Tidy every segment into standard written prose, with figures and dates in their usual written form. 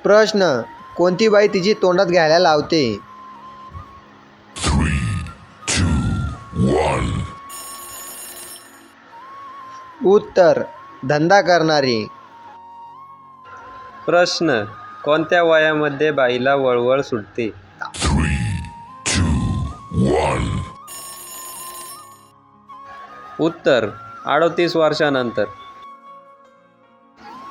प्रश्न. कोणती बाई तिची तोंडात घ्यायला लावते? 3, 2, 1. उत्तर. धंदा करणारी. प्रश्न. कोणत्या वयामध्ये बाईला वळवळ सुटते? 3, 2, 1. उत्तर. 38 वर्षानंतर.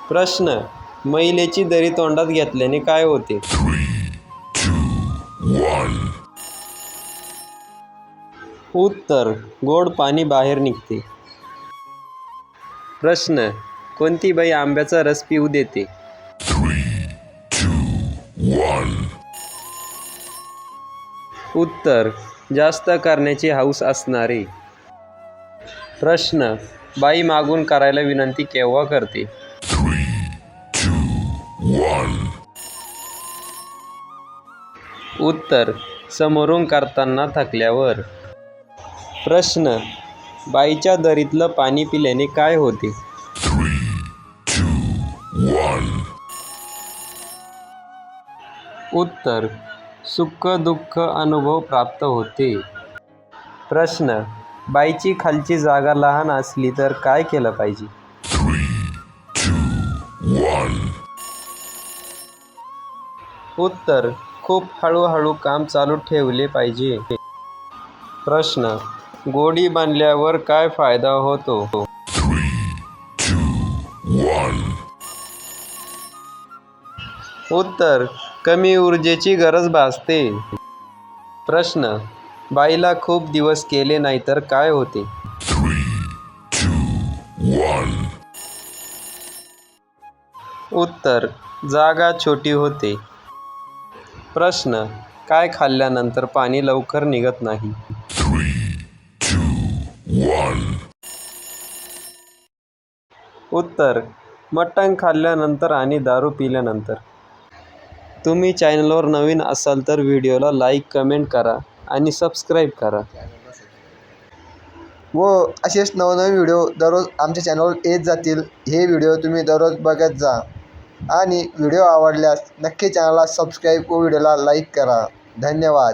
प्रश्न. महिलेची दरी तोंडात घेतल्याने काय होते? 3, 2, 1. उत्तर. गोड पाणी बाहेर निघते. प्रश्न. कोणती बाई आंब्याचा रस पिऊ देते? 3, 2, 1. उत्तर. जास्त करण्याची हौस असणारी. प्रश्न. बाई मागून करायला विनंती केव्हा करते? 3, 2, 1. उत्तर. समोरून करताना थकल्यावर. प्रश्न. बाईच्या दरीतलं पाणी पिल्याने काय होते? 3, 2, 1. उत्तर. सुख दुःख अनुभव प्राप्त होते. प्रश्न. बाईची खालची जागा लहान असली तर काय केलं पाहिजे? 3, 2, 1. उत्तर. खूप हळूहळू काम चालू ठेवले पाहिजे. प्रश्न. गोडी बांधल्यावर काय फायदा होतो? 3, 2, 1. उत्तर. कमी ऊर्जेची गरज भासते. प्रश्न. बाईला खूप दिवस केले नाही तर काय होते? 3, 2, 1. उत्तर. जागा छोटी होते. प्रश्न. काय खाल्ल्यानंतर पाणी लवकर निघत नाही? 3, 2, 1. उत्तर. मटण खाल्ल्यानंतर आणि दारू पिल्यानंतर. तुम्ही चॅनलवर नवीन असाल तर व्हिडिओला लाईक कमेंट करा आणि सबस्क्राईब करा. व असेच नवनवीन व्हिडिओ दररोज आमच्या चॅनलवर येत जातील. हे व्हिडिओ तुम्ही दररोज बघत जा आणि व्हिडिओ आवडल्यास नक्की चॅनलला सबस्क्राईब व व्हिडिओला लाईक करा. धन्यवाद.